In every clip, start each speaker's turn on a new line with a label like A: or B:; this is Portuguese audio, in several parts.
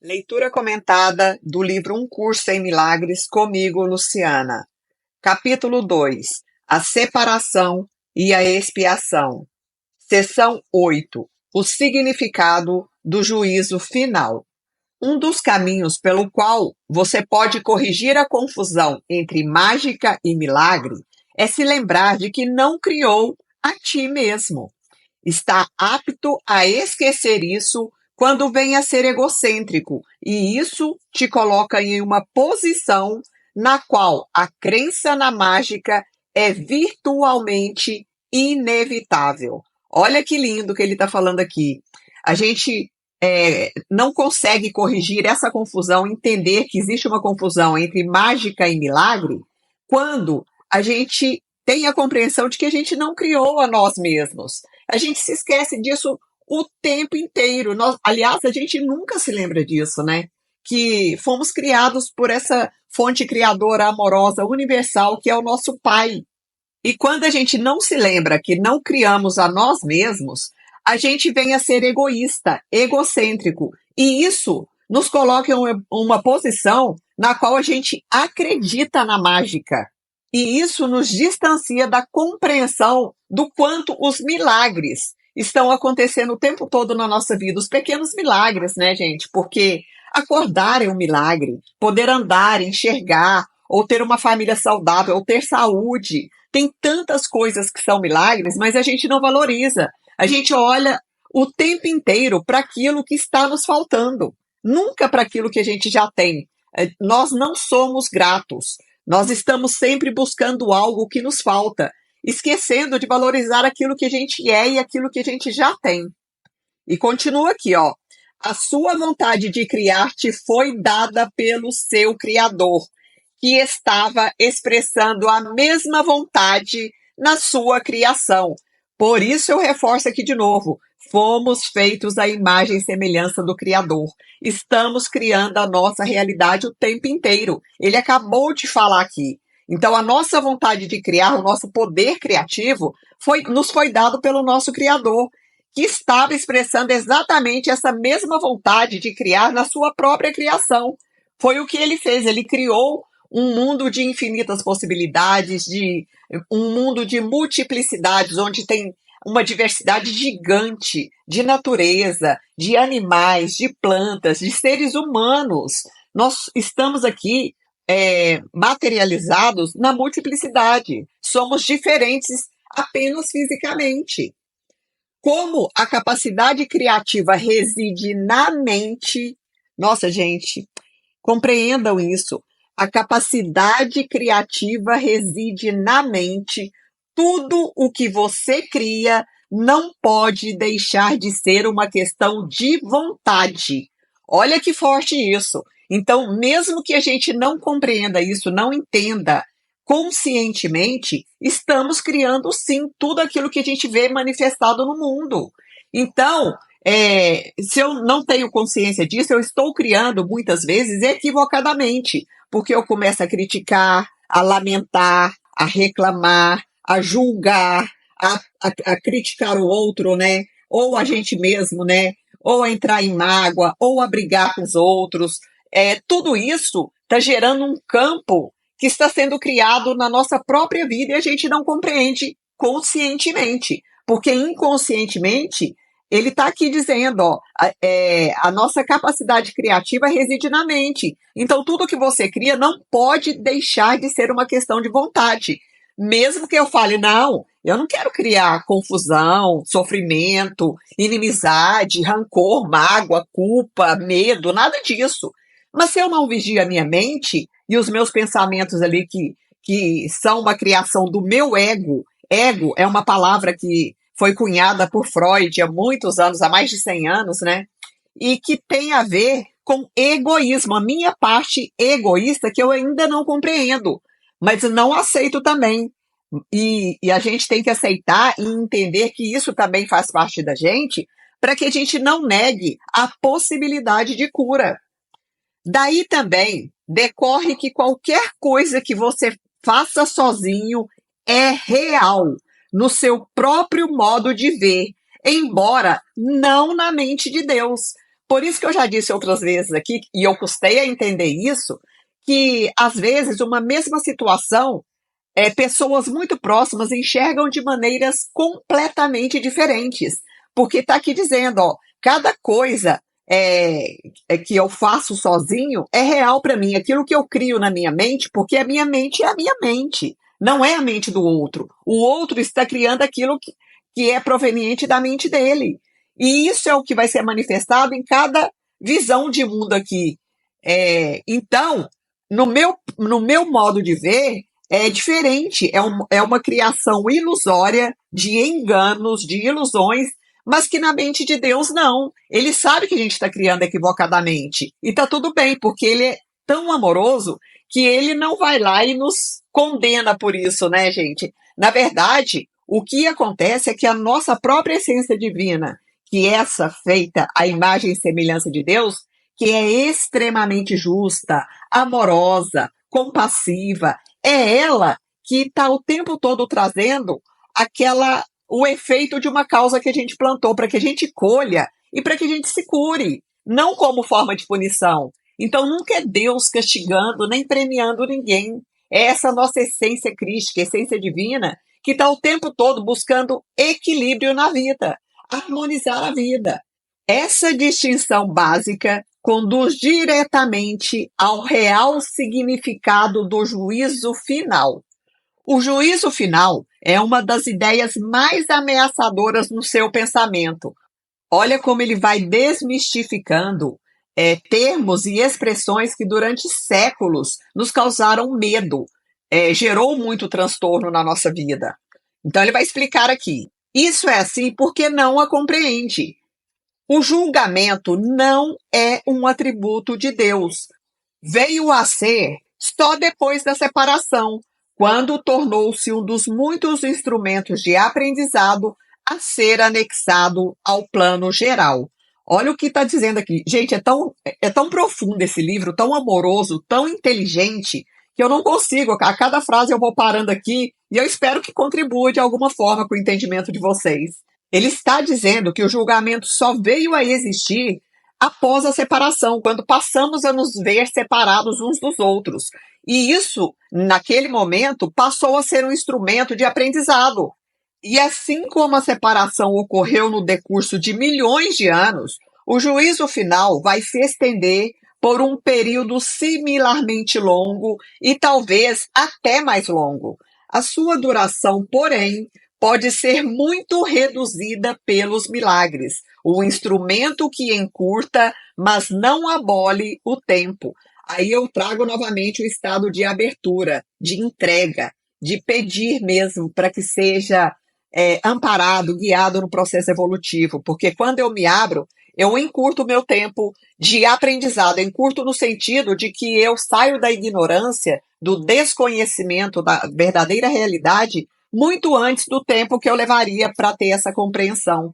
A: Leitura comentada do livro Um Curso em Milagres, comigo, Luciana. Capítulo 2: A separação e a expiação. Seção 8: O significado do juízo final. Um dos caminhos pelo qual você pode corrigir a confusão entre mágica e milagre é se lembrar de que não criou a ti mesmo. Está apto a esquecer isso quando vem a ser egocêntrico, e isso te coloca em uma posição na qual a crença na mágica é virtualmente inevitável. Olha que lindo que ele está falando aqui. A gente não consegue corrigir essa confusão, entender que existe uma confusão entre mágica e milagre, quando a gente tem a compreensão de que a gente não criou a nós mesmos. A gente se esquece disso o tempo inteiro. Aliás, a gente nunca se lembra disso, né? Que fomos criados por essa fonte criadora amorosa universal que é o nosso Pai. E quando a gente não se lembra que não criamos a nós mesmos, a gente vem a ser egoísta, egocêntrico. E isso nos coloca em uma posição na qual a gente acredita na mágica. E isso nos distancia da compreensão do quanto os milagres estão acontecendo o tempo todo na nossa vida. Os pequenos milagres, né, gente? Porque acordar é um milagre, poder andar, enxergar, ou ter uma família saudável, ou ter saúde. Tem tantas coisas que são milagres, mas a gente não valoriza. A gente olha o tempo inteiro para aquilo que está nos faltando, nunca para aquilo que a gente já tem. Nós não somos gratos. Nós estamos sempre buscando algo que nos falta, esquecendo de valorizar aquilo que a gente é e aquilo que a gente já tem. E continua aqui, ó. A sua vontade de criar te foi dada pelo seu Criador, que estava expressando a mesma vontade na sua criação. Por isso eu reforço aqui de novo. Fomos feitos à imagem e semelhança do Criador. Estamos criando a nossa realidade o tempo inteiro. Ele acabou de falar aqui. Então, a nossa vontade de criar, o nosso poder criativo, nos foi dado pelo nosso Criador, que estava expressando exatamente essa mesma vontade de criar na sua própria criação. Foi o que ele fez. Ele criou um mundo de infinitas possibilidades, um mundo de multiplicidades, onde tem uma diversidade gigante de natureza, de animais, de plantas, de seres humanos. Nós estamos aqui materializados na multiplicidade. Somos diferentes apenas fisicamente. Como a capacidade criativa reside na mente, nossa, gente, compreendam isso. A capacidade criativa reside na mente. Tudo o que você cria não pode deixar de ser uma questão de vontade. Olha que forte isso. Então, mesmo que a gente não compreenda isso, não entenda conscientemente, estamos criando sim tudo aquilo que a gente vê manifestado no mundo. Então, se eu não tenho consciência disso, eu estou criando muitas vezes equivocadamente, porque eu começo a criticar, a lamentar, a reclamar, a julgar, a criticar o outro, né? Ou a gente mesmo, né? Ou a entrar em mágoa, ou a brigar com os outros. Tudo isso está gerando um campo que está sendo criado na nossa própria vida e a gente não compreende conscientemente, porque inconscientemente ele está aqui dizendo, ó, a nossa capacidade criativa reside na mente. Então, tudo que você cria não pode deixar de ser uma questão de vontade. Mesmo que eu fale, não, eu não quero criar confusão, sofrimento, inimizade, rancor, mágoa, culpa, medo, nada disso. Mas se eu não vigio a minha mente e os meus pensamentos ali que são uma criação do meu ego é uma palavra que foi cunhada por Freud há muitos anos, há mais de 100 anos, né? E que tem a ver com egoísmo, a minha parte egoísta que eu ainda não compreendo, mas não aceito também. E a gente tem que aceitar e entender que isso também faz parte da gente, para que a gente não negue a possibilidade de cura. Daí também decorre que qualquer coisa que você faça sozinho é real, no seu próprio modo de ver, embora não na mente de Deus. Por isso que eu já disse outras vezes aqui, e eu custei a entender isso, que às vezes uma mesma situação, pessoas muito próximas enxergam de maneiras completamente diferentes. Porque está aqui dizendo, ó, cada coisa que eu faço sozinho é real para mim. Aquilo que eu crio na minha mente, porque a minha mente é a minha mente, não é a mente do outro. O outro está criando aquilo que é proveniente da mente dele. E isso é o que vai ser manifestado em cada visão de mundo aqui. Então, no meu modo de ver, é diferente. É uma criação ilusória de enganos, de ilusões, mas que na mente de Deus não. Ele sabe que a gente está criando equivocadamente. E está tudo bem, porque ele é tão amoroso que ele não vai lá e nos condena por isso, né, gente? Na verdade, o que acontece é que a nossa própria essência divina, que é essa feita à imagem e semelhança de Deus, que é extremamente justa, amorosa, compassiva, é ela que está o tempo todo trazendo o efeito de uma causa que a gente plantou, para que a gente colha e para que a gente se cure, não como forma de punição. Então nunca é Deus castigando nem premiando ninguém. É essa nossa essência crística, essência divina, que está o tempo todo buscando equilíbrio na vida, harmonizar a vida. Essa distinção básica conduz diretamente ao real significado do juízo final. O juízo final é uma das ideias mais ameaçadoras no seu pensamento. Olha como ele vai desmistificando termos e expressões que durante séculos nos causaram medo, gerou muito transtorno na nossa vida. Então ele vai explicar aqui. Isso é assim porque não a compreende. O julgamento não é um atributo de Deus. Veio a ser só depois da separação, quando tornou-se um dos muitos instrumentos de aprendizado a ser anexado ao plano geral. Olha o que está dizendo aqui. Gente, é tão profundo esse livro, tão amoroso, tão inteligente, que eu não consigo. A cada frase eu vou parando aqui e eu espero que contribua de alguma forma com o entendimento de vocês. Ele está dizendo que o julgamento só veio a existir após a separação, quando passamos a nos ver separados uns dos outros. E isso, naquele momento, passou a ser um instrumento de aprendizado. E assim como a separação ocorreu no decurso de milhões de anos, o juízo final vai se estender por um período similarmente longo e talvez até mais longo. A sua duração, porém, pode ser muito reduzida pelos milagres, o instrumento que encurta, mas não abole o tempo. Aí eu trago novamente o estado de abertura, de entrega, de pedir mesmo para que seja amparado, guiado no processo evolutivo, porque quando eu me abro, eu encurto o meu tempo de aprendizado, encurto no sentido de que eu saio da ignorância, do desconhecimento da verdadeira realidade, muito antes do tempo que eu levaria para ter essa compreensão.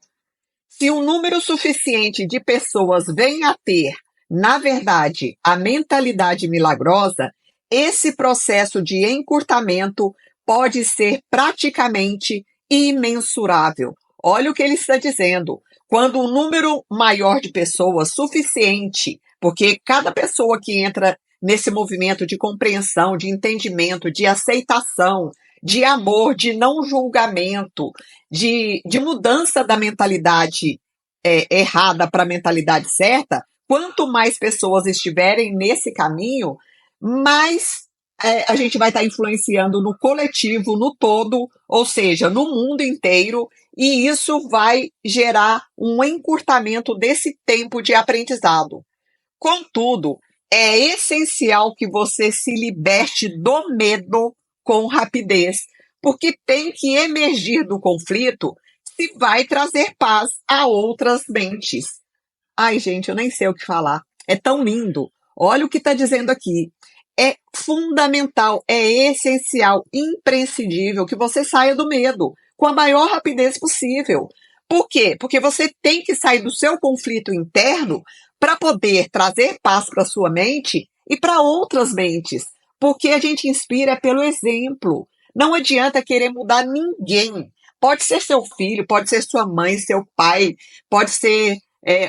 A: Se um número suficiente de pessoas vem a ter, na verdade, a mentalidade milagrosa, esse processo de encurtamento pode ser praticamente imensurável. Olha o que ele está dizendo. Quando um número maior de pessoas suficiente, porque cada pessoa que entra nesse movimento de compreensão, de entendimento, de aceitação, de amor, de não julgamento, de mudança da mentalidade errada para a mentalidade certa, quanto mais pessoas estiverem nesse caminho, mais a gente vai estar influenciando no coletivo, no todo, ou seja, no mundo inteiro, e isso vai gerar um encurtamento desse tempo de aprendizado. Contudo, é essencial que você se liberte do medo com rapidez, porque tem que emergir do conflito se vai trazer paz a outras mentes. Ai, gente, eu nem sei o que falar. É tão lindo. Olha o que está dizendo aqui. É fundamental, é essencial, imprescindível que você saia do medo com a maior rapidez possível. Por quê? Porque você tem que sair do seu conflito interno para poder trazer paz para sua mente e para outras mentes. Porque a gente inspira pelo exemplo. Não adianta querer mudar ninguém. Pode ser seu filho, pode ser sua mãe, seu pai, pode ser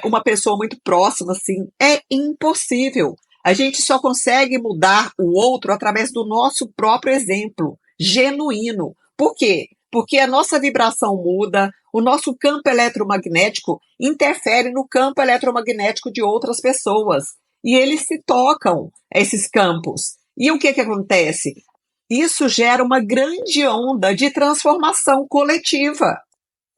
A: uma pessoa muito próxima, assim, é impossível. A gente só consegue mudar o outro através do nosso próprio exemplo, genuíno. Por quê? Porque a nossa vibração muda, o nosso campo eletromagnético interfere no campo eletromagnético de outras pessoas. E eles se tocam, esses campos. E o que que acontece? Isso gera uma grande onda de transformação coletiva.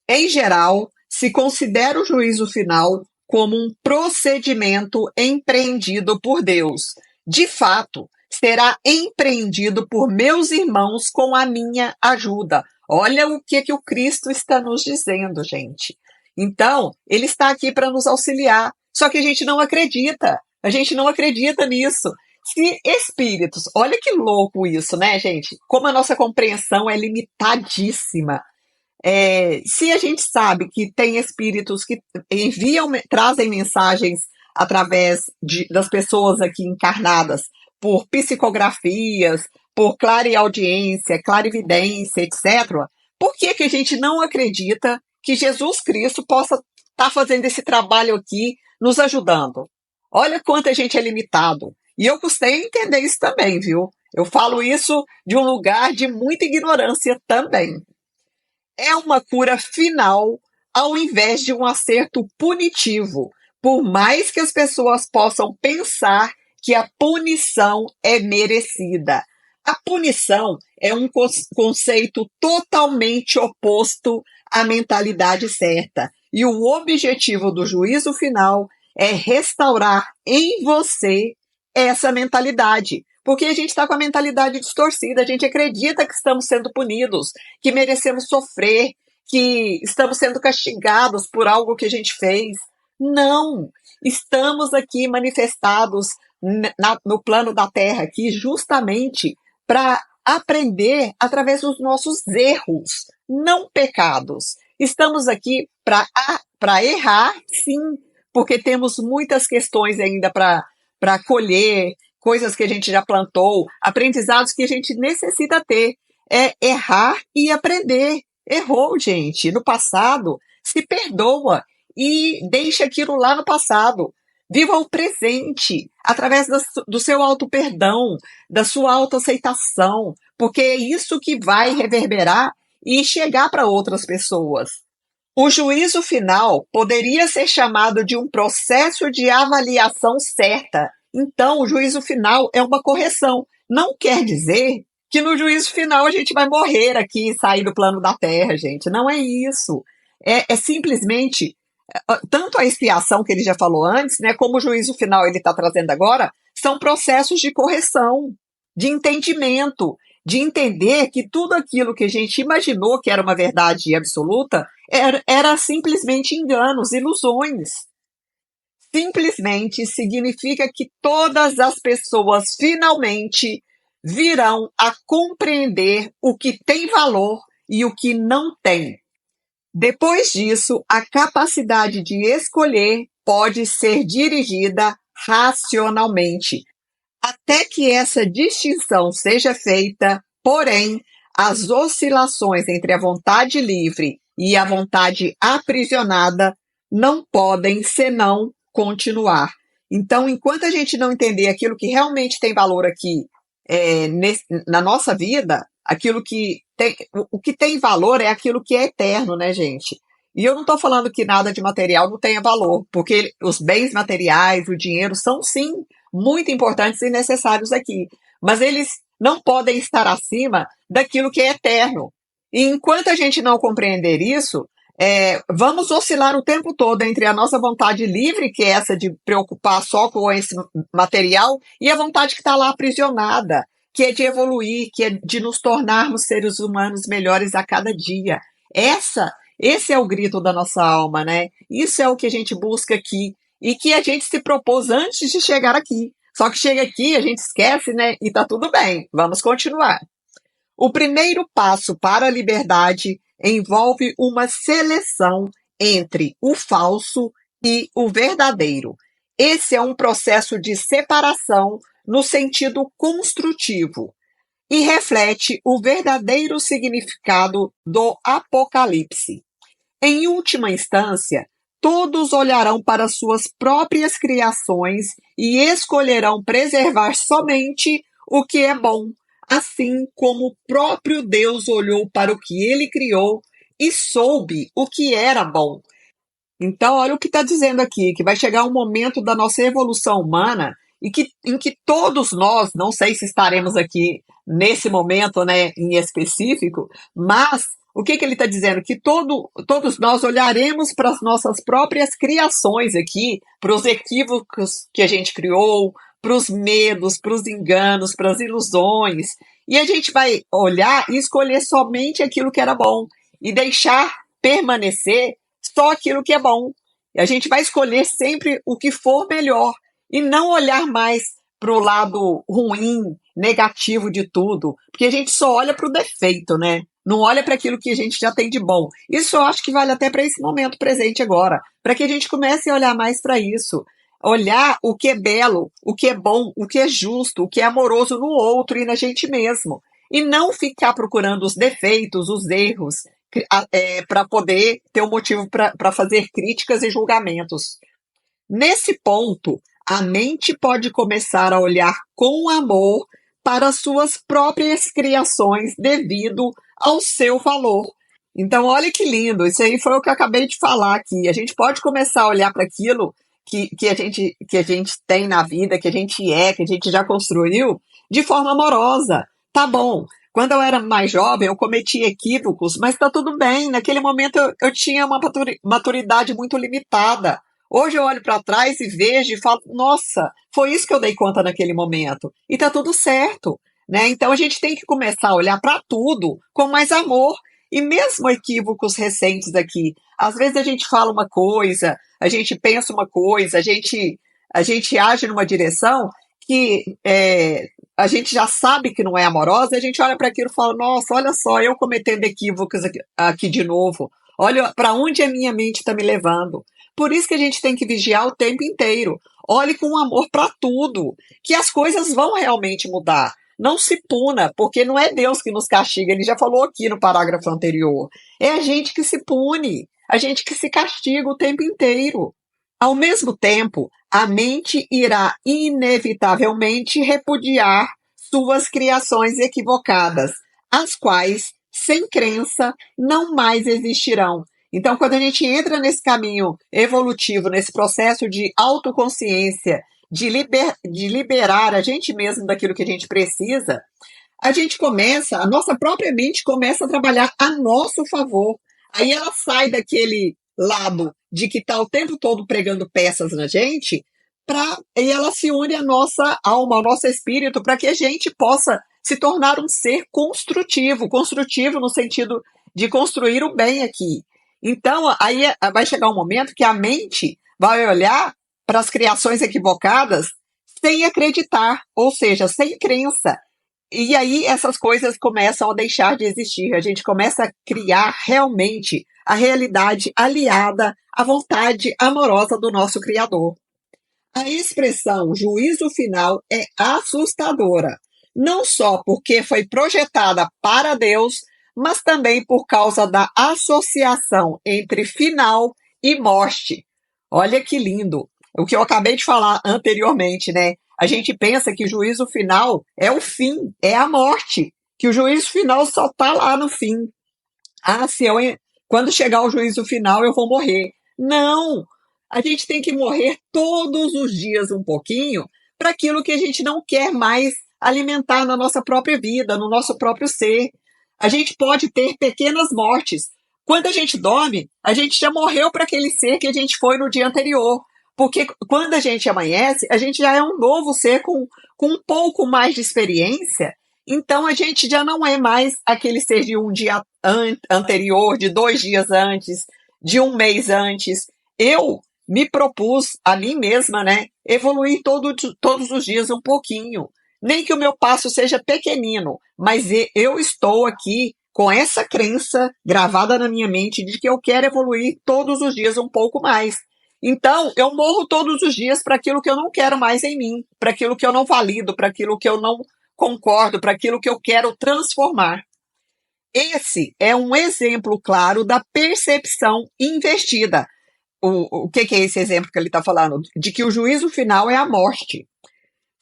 A: Em geral, se considera o juízo final como um procedimento empreendido por Deus. De fato, será empreendido por meus irmãos com a minha ajuda. Olha o que o Cristo está nos dizendo, gente. Então, ele está aqui para nos auxiliar. Só que a gente não acredita. A gente não acredita nisso. Se espíritos, olha que louco isso, né, gente? Como a nossa compreensão é limitadíssima. Se a gente sabe que tem espíritos que enviam, trazem mensagens através das pessoas aqui encarnadas por psicografias, por clareaudiência, clarividência, etc., por que que a gente não acredita que Jesus Cristo possa estar fazendo esse trabalho aqui, nos ajudando? Olha quanto a gente é limitado. E eu custei entender isso também, viu? Eu falo isso de um lugar de muita ignorância também. É uma cura final ao invés de um acerto punitivo, por mais que as pessoas possam pensar que a punição é merecida. A punição é um conceito totalmente oposto à mentalidade certa. E o objetivo do juízo final é restaurar em você essa mentalidade. Porque a gente está com a mentalidade distorcida, a gente acredita que estamos sendo punidos, que merecemos sofrer, que estamos sendo castigados por algo que a gente fez. Não! Estamos aqui manifestados no plano da Terra aqui justamente para aprender através dos nossos erros, não pecados. Estamos aqui para errar, sim, porque temos muitas questões ainda para colher, coisas que a gente já plantou, aprendizados que a gente necessita ter. É errar e aprender. Errou, gente, no passado, se perdoa e deixa aquilo lá no passado. Viva o presente, através do seu auto-perdão, da sua autoaceitação, porque é isso que vai reverberar e chegar para outras pessoas. O juízo final poderia ser chamado de um processo de avaliação certa. Então, o juízo final é uma correção. Não quer dizer que no juízo final a gente vai morrer aqui e sair do plano da Terra, gente. Não é isso. É simplesmente, tanto a expiação que ele já falou antes, né, como o juízo final ele está trazendo agora, são processos de correção, de entendimento, de entender que tudo aquilo que a gente imaginou que era uma verdade absoluta era simplesmente enganos, ilusões. Simplesmente significa que todas as pessoas finalmente virão a compreender o que tem valor e o que não tem. Depois disso, a capacidade de escolher pode ser dirigida racionalmente. Até que essa distinção seja feita, porém, as oscilações entre a vontade livre e a vontade aprisionada não podem senão continuar. Então, enquanto a gente não entender aquilo que realmente tem valor aqui na nossa vida, aquilo que o que tem valor é aquilo que é eterno, né, gente? E eu não estou falando que nada de material não tenha valor, porque os bens materiais, o dinheiro, são sim muito importantes e necessários aqui. Mas eles não podem estar acima daquilo que é eterno. E enquanto a gente não compreender isso, vamos oscilar o tempo todo entre a nossa vontade livre, que é essa de preocupar só com esse material, e a vontade que está lá aprisionada, que é de evoluir, que é de nos tornarmos seres humanos melhores a cada dia. Esse é o grito da nossa alma, né? Isso é o que a gente busca aqui e que a gente se propôs antes de chegar aqui. Só que chega aqui, a gente esquece, né? E tá tudo bem. Vamos continuar. O primeiro passo para a liberdade envolve uma seleção entre o falso e o verdadeiro. Esse é um processo de separação no sentido construtivo e reflete o verdadeiro significado do Apocalipse. Em última instância, todos olharão para suas próprias criações e escolherão preservar somente o que é bom, assim como o próprio Deus olhou para o que ele criou e soube o que era bom. Então, olha o que está dizendo aqui, que vai chegar um momento da nossa evolução humana em que todos nós, não sei se estaremos aqui nesse momento, né, em específico, mas o que ele está dizendo? Que todos nós olharemos para as nossas próprias criações aqui, para os equívocos que a gente criou, para os medos, para os enganos, para as ilusões, e a gente vai olhar e escolher somente aquilo que era bom e deixar permanecer só aquilo que é bom. E a gente vai escolher sempre o que for melhor e não olhar mais para o lado ruim, negativo de tudo, porque a gente só olha para o defeito, né? Não olha para aquilo que a gente já tem de bom. Isso eu acho que vale até para esse momento presente agora, para que a gente comece a olhar mais para isso. Olhar o que é belo, o que é bom, o que é justo, o que é amoroso no outro e na gente mesmo. E não ficar procurando os defeitos, os erros, para poder ter um motivo para fazer críticas e julgamentos. Nesse ponto, a mente pode começar a olhar com amor para suas próprias criações devido ao seu valor. Então, olha que lindo, isso aí foi o que eu acabei de falar aqui. A gente pode começar a olhar para aquilo que a gente tem na vida, que a gente já construiu, de forma amorosa. Tá bom, quando eu era mais jovem, eu cometi equívocos, mas está tudo bem. Naquele momento eu tinha uma maturidade muito limitada. Hoje eu olho para trás e vejo e falo, nossa, foi isso que eu dei conta naquele momento. E está tudo certo, né? Então a gente tem que começar a olhar para tudo com mais amor. E mesmo equívocos recentes aqui, às vezes a gente fala uma coisa, a gente pensa uma coisa, a gente age numa direção que a gente já sabe que não é amorosa, a gente olha para aquilo e fala, nossa, olha só, eu cometendo equívocos aqui de novo. Olha para onde a minha mente está me levando. Por isso que a gente tem que vigiar o tempo inteiro. Olhe com amor para tudo, que as coisas vão realmente mudar. Não se puna, porque não é Deus que nos castiga, ele já falou aqui no parágrafo anterior. É a gente que se pune, a gente que se castiga o tempo inteiro. Ao mesmo tempo, a mente irá inevitavelmente repudiar suas criações equivocadas, as quais, sem crença, não mais existirão. Então, quando a gente entra nesse caminho evolutivo, nesse processo de autoconsciência, de liberar a gente mesmo daquilo que a gente precisa, a nossa própria mente começa a trabalhar a nosso favor. Aí ela sai daquele lado de que está o tempo todo pregando peças na gente, e ela se une à nossa alma, ao nosso espírito, para que a gente possa se tornar um ser construtivo no sentido de construir o bem aqui. Então, aí vai chegar um momento que a mente vai olhar para as criações equivocadas sem acreditar, ou seja, sem crença. E aí essas coisas começam a deixar de existir. A gente começa a criar realmente a realidade aliada à vontade amorosa do nosso Criador. A expressão juízo final é assustadora, não só porque foi projetada para Deus, mas também por causa da associação entre final e morte. Olha que lindo! O que eu acabei de falar anteriormente, né? A gente pensa que o juízo final é o fim, é a morte, que o juízo final só está lá no fim. Ah, quando chegar o juízo final eu vou morrer. Não! A gente tem que morrer todos os dias um pouquinho para aquilo que a gente não quer mais alimentar na nossa própria vida, no nosso próprio ser. A gente pode ter pequenas mortes. Quando a gente dorme, a gente já morreu para aquele ser que a gente foi no dia anterior. Porque quando a gente amanhece, a gente já é um novo ser com um pouco mais de experiência. Então a gente já não é mais aquele ser de um dia anterior, de 2 dias antes, de um mês antes. Eu me propus a mim mesma, né, evoluir todos os dias um pouquinho. Nem que o meu passo seja pequenino, mas eu estou aqui com essa crença gravada na minha mente de que eu quero evoluir todos os dias um pouco mais. Então, eu morro todos os dias para aquilo que eu não quero mais em mim, para aquilo que eu não valido, para aquilo que eu não concordo, para aquilo que eu quero transformar. Esse é um exemplo claro da percepção invertida. o que é esse exemplo que ele está falando? De que o juízo final é a morte.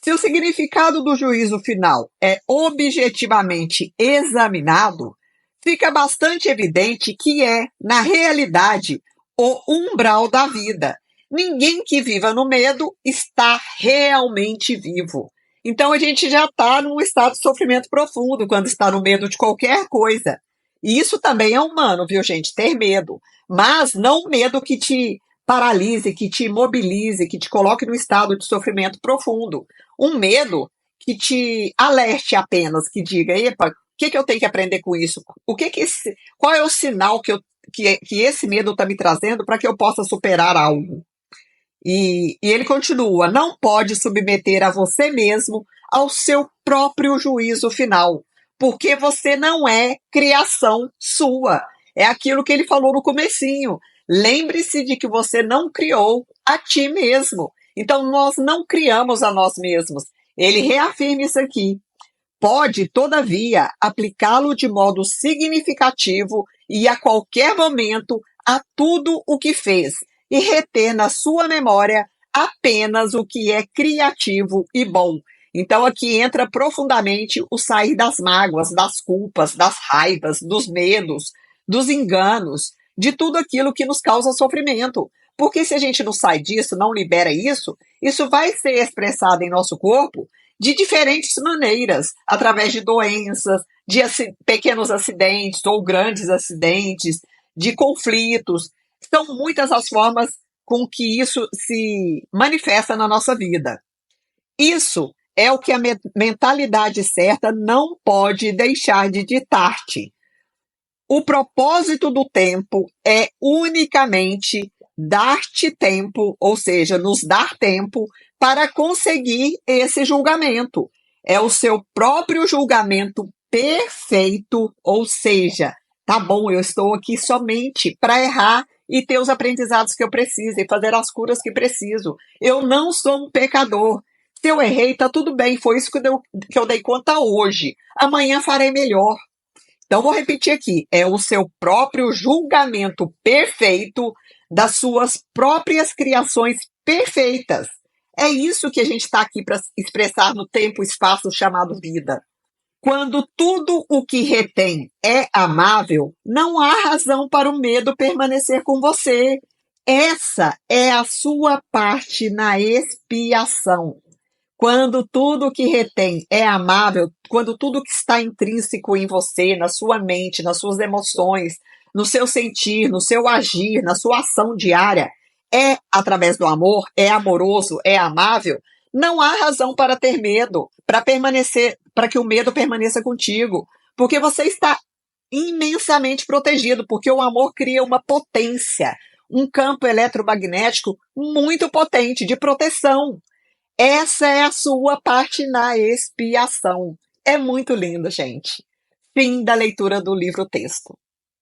A: Se o significado do juízo final é objetivamente examinado, fica bastante evidente que é, na realidade, o umbral da vida. Ninguém que viva no medo está realmente vivo. Então a gente já está num estado de sofrimento profundo quando está no medo de qualquer coisa. E isso também é humano, viu, gente? Ter medo. Mas não medo que te paralise, que te imobilize, que te coloque no estado de sofrimento profundo. Um medo que te alerte apenas, que diga, epa, o que eu tenho que aprender com isso? Qual é o sinal que esse medo está me trazendo para que eu possa superar algo? E ele continua: não pode submeter a você mesmo ao seu próprio juízo final, porque você não é criação sua. É aquilo que ele falou no comecinho. Lembre-se de que você não criou a ti mesmo. Então nós não criamos a nós mesmos. Ele reafirma isso aqui. Pode, todavia, aplicá-lo de modo significativo e a qualquer momento a tudo o que fez e reter na sua memória apenas o que é criativo e bom. Então aqui entra profundamente o sair das mágoas, das culpas, das raivas, dos medos, dos enganos, de tudo aquilo que nos causa sofrimento. Porque se a gente não sai disso, não libera isso, isso vai ser expressado em nosso corpo de diferentes maneiras, através de doenças, de pequenos acidentes ou grandes acidentes, de conflitos. São muitas as formas com que isso se manifesta na nossa vida. Isso é o que a mentalidade certa não pode deixar de ditar-te. O propósito do tempo é unicamente dar-te tempo, ou seja, nos dar tempo para conseguir esse julgamento. É o seu próprio julgamento perfeito, ou seja, tá bom, eu estou aqui somente para errar e ter os aprendizados que eu preciso e fazer as curas que preciso. Eu não sou um pecador. Se eu errei, tá tudo bem, foi isso que eu dei conta hoje. Amanhã farei melhor. Então, vou repetir aqui: é o seu próprio julgamento perfeito das suas próprias criações perfeitas. É isso que a gente está aqui para expressar no tempo e espaço chamado vida. Quando tudo o que retém é amável, não há razão para o medo permanecer com você. Essa é a sua parte na expiação. Quando tudo que retém é amável, quando tudo que está intrínseco em você, na sua mente, nas suas emoções, no seu sentir, no seu agir, na sua ação diária, é através do amor, é amoroso, é amável, não há razão para ter medo, para permanecer, para que o medo permaneça contigo, porque você está imensamente protegido, porque o amor cria uma potência, um campo eletromagnético muito potente de proteção. Essa é a sua parte na expiação. É muito lindo, gente. Fim da leitura do livro-texto.